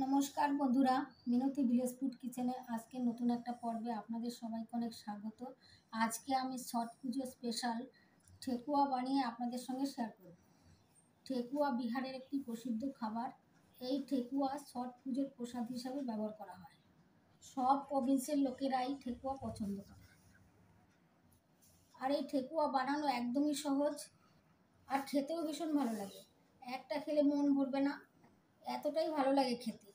নমস্কার বন্ধুরা, মিনতি village food কিচেনে আজকে নতুন একটা পর্বে আপনাদের সবাইকে অনেক স্বাগত। আজকে আমি ছট পুজো স্পেশাল ঠেকুয়া বানিয়ে আপনাদের সঙ্গে শেয়ার করব। ঠেকুয়া বিহারের একটি প্রসিদ্ধ খাবার। এই ঠেকুয়া ছট পুজোর প্রসাদ হিসাবে ব্যবহার করা হয়। সব প্রভিন্সের লোকেরাই ঠেকুয়া পছন্দ করে। আর এই ঠেকুয়া বানানো একদমই সহজ, আর খেতেও ভীষণ ভালো লাগে। একটা খেলে মন ভরবে না, এতটাই ভালো লাগে খেতে।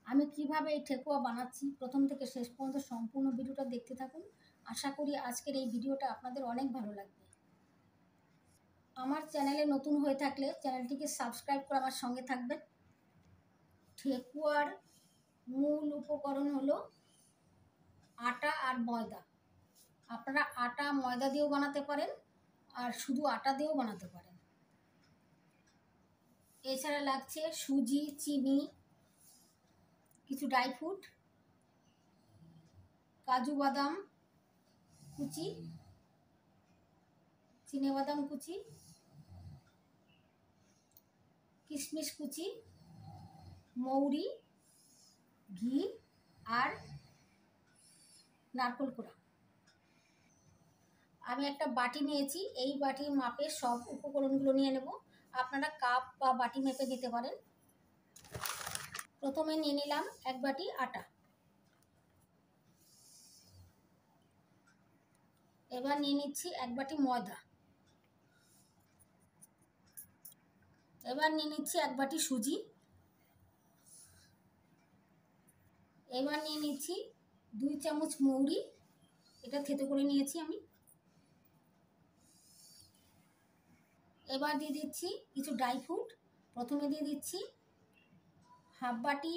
আমি কিভাবে এই ঠেকুয়া বানাচ্ছি প্রথম থেকে শেষ পর্যন্ত সম্পূর্ণ ভিডিওটা দেখতে থাকুন। আশা করি আজকের এই ভিডিওটা আপনাদের অনেক ভালো লাগবে। আমার চ্যানেলে নতুন হয়ে থাকলে চ্যানেলটিকে সাবস্ক্রাইব করে আমার সঙ্গে থাকবেন। ঠেকুয়ার মূল উপকরণ হলো আটা আর ময়দা। আপনারা আটা ময়দা দিয়েও বানাতে পারেন, আর শুধু আটা দিয়েও বানাতে পারেন। এছাড়া লাগছে সুজি, চিনি, কিছু ড্রাই ফ্রুট, কাজু বাদাম কুচি, চিনেবাদাম কুচি, কিশমিশ কুচি, মৌরি, ঘি আর নারকেল কোড়া। আমি একটা বাটি নিয়েছি, এই বাটির মাপে সব উপকরণগুলো নিয়ে নেব। আপনারা কাপ বা বাটি মেপে দিতে পারেন। প্রথমে নিয়ে নিলাম এক বাটি আটা। এবার নিয়ে নিচ্ছি এক বাটি ময়দা। এবার নিয়ে নিচ্ছি এক বাটি সুজি। এবার নিয়ে নিচ্ছি 2 চামচ মৌরি, এটা থেতো করে নিয়েছি আমি। এবার দিয়ে দিচ্ছি কিছু ড্রাই ফ্রুট। প্রথমে দিয়ে দিচ্ছি হাফ বাটি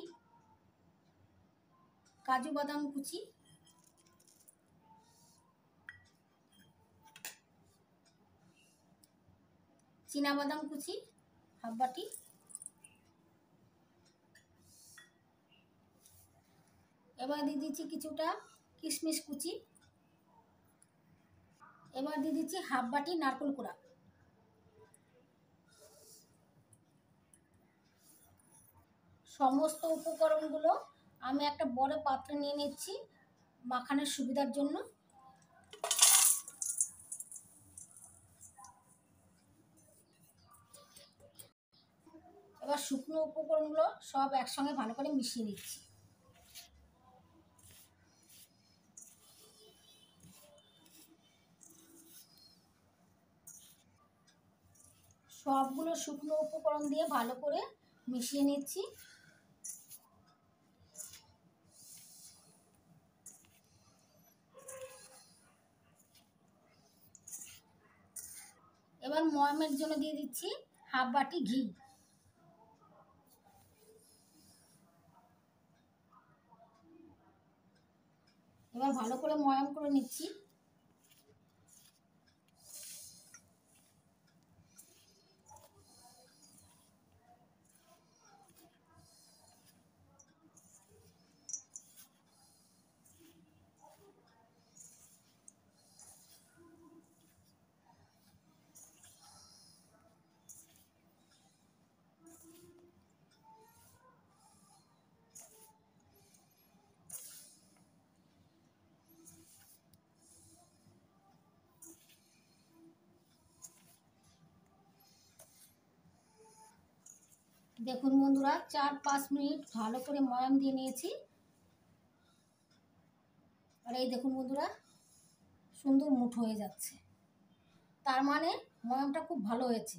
কাজু বাদাম কুচি, বাদাম কুচি হাফ বাটি, এবার দিয়ে দিচ্ছি কিছুটা কিশমিশ কুচি। এবার দিয়ে দিচ্ছি হাফ বাটি নারকেল কোড়া। সমস্ত উপকরণগুলো আমি একটা বড় পাত্রে নিয়ে নিচ্ছি মাখানোর সুবিধার জন্য। এবার শুকনো উপকরণগুলো সব একসঙ্গে ভালো করে মিশিয়ে নিচ্ছি। সবগুলো শুকনো উপকরণ দিয়ে ভালো করে মিশিয়ে নিচ্ছি। এবার ময়ামের জন্য দিয়ে দিচ্ছি হাফ বাটি ঘি। এবার ভালো করে ময়াম করে নিচ্ছি। দেখুন বন্ধুরা, 4-5 মিনিট ভালো করে ময়াম দিয়ে নিয়েছি। আর এই দেখুন বন্ধুরা, সুন্দর মুঠো হয়ে যাচ্ছে, তার মানে ময়ামটা খুব ভালো হয়েছে।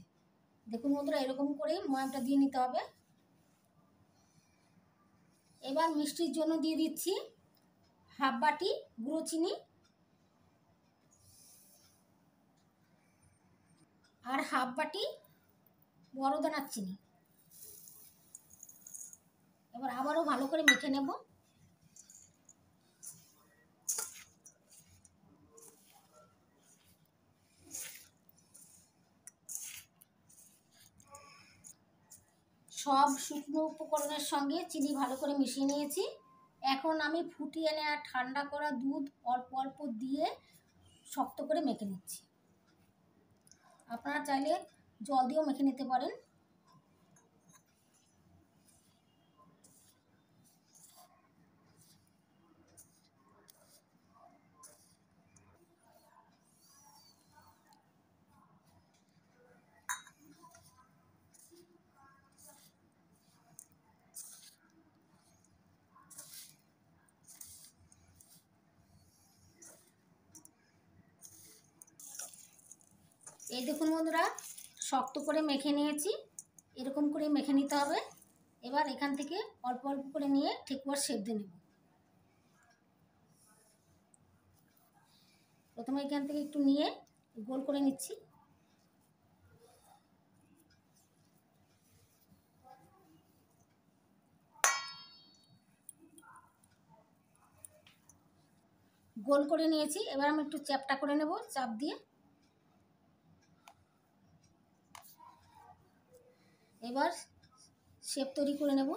দেখুন বন্ধুরা, এরকম করেই ময়ামটা দিয়ে নিতে হবে। এবার মিষ্টির জন্য দিয়ে দিচ্ছি হাফ বাটি গুঁড়ো চিনি আর হাফ বাটি বড় দানার চিনি। এবার আবারও ভালো করে মেখে নেব। সব শুকনো উপকরণের সঙ্গে চিনি ভালো করে মিশিয়ে নিয়েছি। এখন আমি ফুটিয়ে নেওয়া ঠান্ডা করা দুধ অল্প অল্প দিয়ে শক্ত করে মেখে নিচ্ছি। আপনারা চাইলে জল দিয়েও মেখে নিতে পারেন। এই দেখুন বন্ধুরা, শক্ত করে মেখে নিয়েছি, এরকম করে মেখে নিতে হবে। এবার এখান থেকে অল্প অল্প করে নিয়ে ঠেকুয়ার শেপ দিয়ে নেব। প্রথমে এখান থেকে একটু নিয়ে গোল করে নিচ্ছি। গোল করে নিয়েছি, এবার আমি একটু চ্যাপটা করে নেব, চাপ দিয়ে। এবার শেপ তৈরি করে নেব।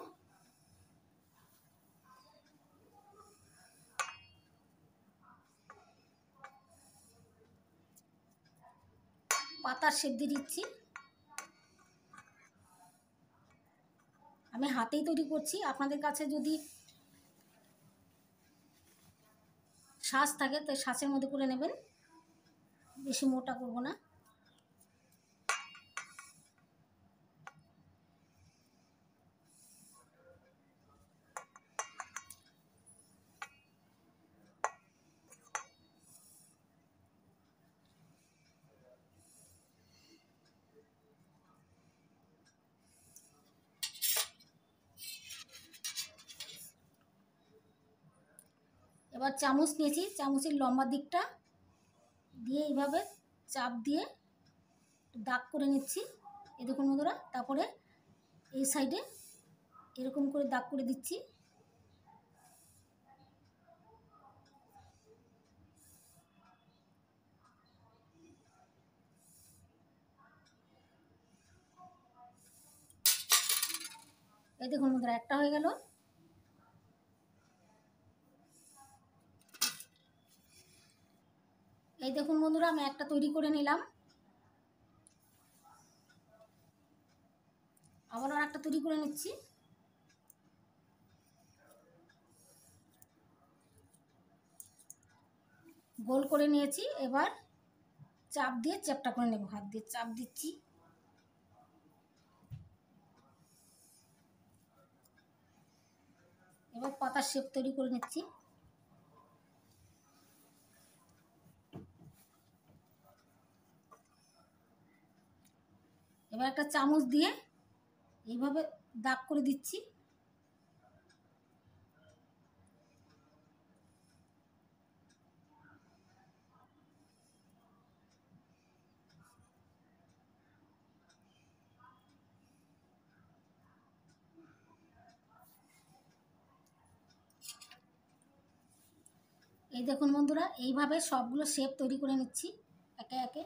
পাতার শেপ দিয়ে দিচ্ছি। আমি হাতেই তৈরি করছি, আপনাদের কাছে যদি শ্বাস থাকে তো শ্বাসের মধ্যে করে নেবেন, বেশি মোটা করব না। এবার চামচ নিয়েছি, চামচের লম্বা দিকটা দিয়ে এইভাবে চাপ দিয়ে দাগ করে নিচ্ছি। এই দেখুন বন্ধুরা, তারপরে এই সাইডে এরকম করে দাগ করে দিচ্ছি। এই দেখুন বন্ধুরা, একটা হয়ে গেল। এই দেখুন বন্ধুরা, আমি একটা তৈরি করে নিলাম। আবার আর একটা তৈরি করে নিচ্ছি। গোল করে নিয়েছি, এবার চাপ দিয়ে চ্যাপটা করে নেব, হাত দিয়ে চাপ দিচ্ছি। এবার পাতার শেপ তৈরি করে নিচ্ছি। এবার একটা চামচ দিয়ে এইভাবে দাগ করে দিচ্ছি। এই দেখুন বন্ধুরা, এইভাবে সবগুলো শেপ তৈরি করে নিচ্ছি একে একে।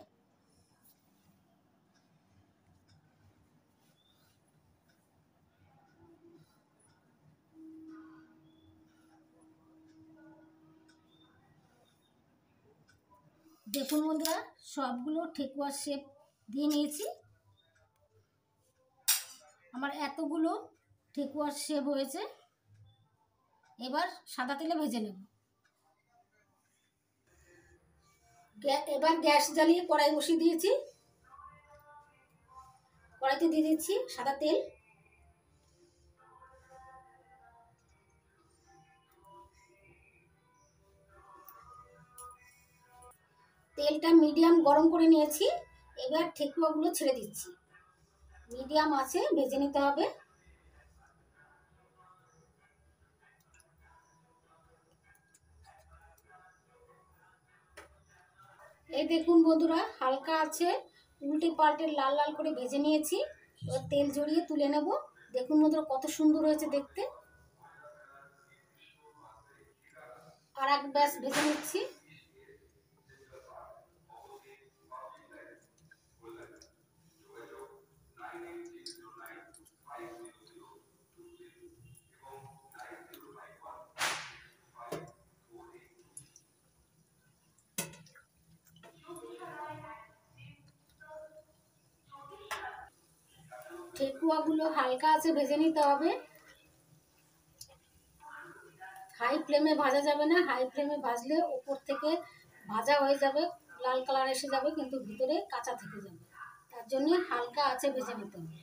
দেখুন বন্ধুরা, সবগুলো ঠেকুয়ার শেপ দিয়ে নিয়েছি। আমার এতগুলো ঠেকুয়ার শেপ হয়েছে। এবার সাদা তেলে ভেজে নেব। এবার গ্যাস জ্বালিয়ে কড়াই বসিয়ে দিয়েছি। কড়াইতে দিয়ে দিচ্ছি সাদা তেল। তেলটা মিডিয়াম গরম করে নিয়েছি। এবার ঠেকুয়াগুলো ছেড়ে দিচ্ছি। মিডিয়াম আছে ভেজে নিতে হবে। এই দেখুন বন্ধুরা, হালকা আছে উল্টে পাল্টে লাল লাল করে ভেজে নিয়েছি। এবার তেল ঝরিয়ে তুলে নেব। দেখুন বন্ধুরা, কত সুন্দর হয়েছে দেখতে। আর এক ব্যাস ভেজে নিচ্ছি। ঠেকুয়াগুলো হালকা আছে ভেজে নিতে হবে। হাই ফ্লেমে ভাজা যাবে না, হাই ফ্লেমে ভাজলে উপর থেকে ভাজা হয়ে যাবে, লাল কালার এসে যাবে, কিন্তু ভিতরে কাঁচা থেকে যাবে। তার জন্য হালকা আছে ভেজে নিতে হবে।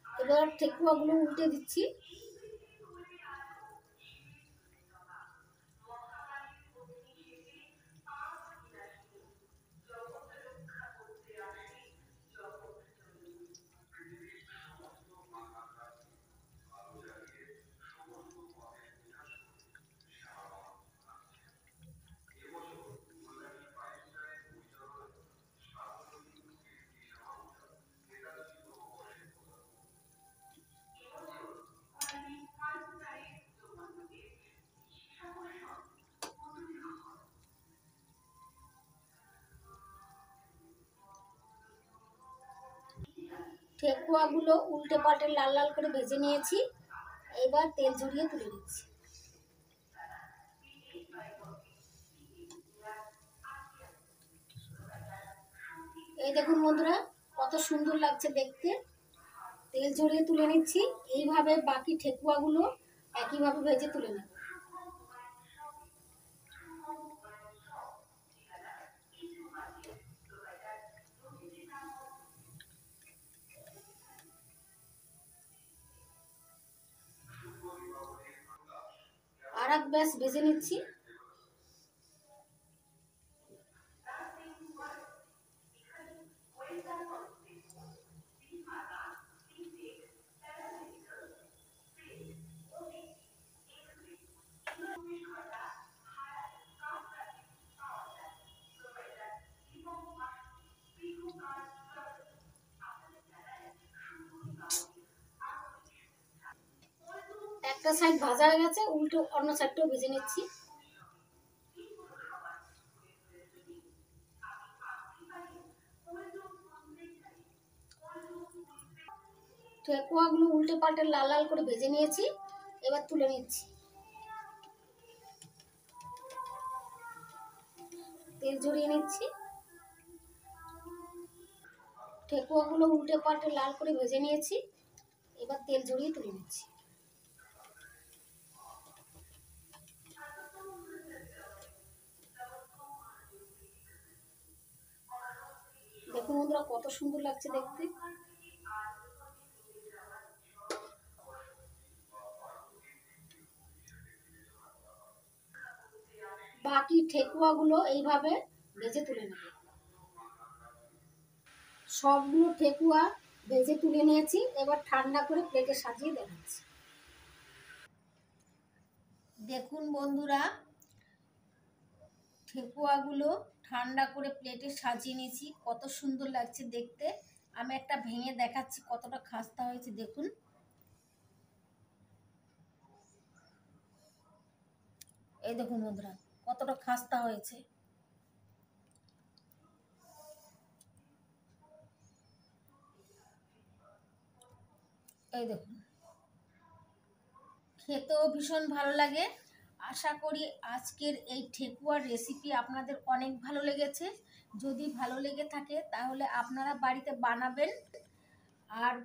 এবার ঠেকুয়াগুলো উল্টে দিচ্ছি। ঠেকুয়াগুলো উল্টে পাল্টে লাল লাল করে ভেজে নিয়েছি, এবার তেল ঝরিয়ে তুলে নিচ্ছি। এই দেখুন বন্ধুরা, কত সুন্দর লাগছে দেখতে। তেল ঝরিয়ে তুলে নিচ্ছি। এইভাবে বাকি ঠেকুয়াগুলো একইভাবে ভেজে তুলে নেব। আর এক ব্যাস ভেজে নিচ্ছি। একটা সাইড ভাজা হয়ে গেছে, উল্টো অন্য সাইডটাও ভেজে নিচ্ছি। ঠেকুয়াগুলো উল্টে পাল্টে লাল লাল করে ভেজে নিয়েছি, এবার তুলে নিচ্ছি। তেল ঝরিয়ে নিচ্ছি। ঠেকুয়াগুলো উল্টে পাল্টে লাল করে ভেজে নিয়েছি, এবার তেল ঝরিয়ে তুলে নিচ্ছি। দেখুন বন্ধুরা, কত সুন্দর লাগছে দেখতে। বাকি ঠেকুয়াগুলো এইভাবে ভেজে তুলে নেব। সবগুলো ঠেকুয়া ভেজে তুলে নিয়েছি, এবার ঠান্ডা করে প্লেটে সাজিয়ে দেখাচ্ছি। দেখুন বন্ধুরা, ঠেকুয়াগুলো ঠান্ডা করে প্লেটে সাজিয়ে নিয়েছি, কত সুন্দর লাগছে দেখতে। আমি একটা ভেঙে দেখাচ্ছি কতটা খাস্তা হয়েছে। দেখুন, এই দেখুন বন্ধুরা, কতটা খাস্তা হয়েছে। এই দেখুন, খেতেও ভীষণ ভালো লাগে। আশা করি আজকের এই ঠেকুয়ার রেসিপি আপনাদের অনেক ভালো লেগেছে। যদি ভালো লেগে থাকে তাহলে আপনারা বাড়িতে বানাবেন, আর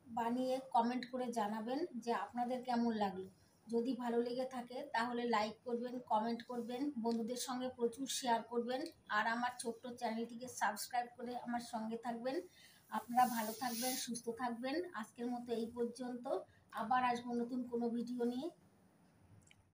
বানিয়ে কমেন্ট করে জানাবেন যে আপনাদের কেমন লাগলো। যদি ভালো লেগে থাকে তাহলে লাইক করবেন, কমেন্ট করবেন, বন্ধুদের সঙ্গে প্রচুর শেয়ার করবেন, আর আমার ছোট্ট চ্যানেলটিকে সাবস্ক্রাইব করে আমার সঙ্গে থাকবেন। আপনারা ভালো থাকবেন, সুস্থ থাকবেন। আজকের মতো এই পর্যন্ত। আবার আসবো নতুন কোনো ভিডিও নিয়ে।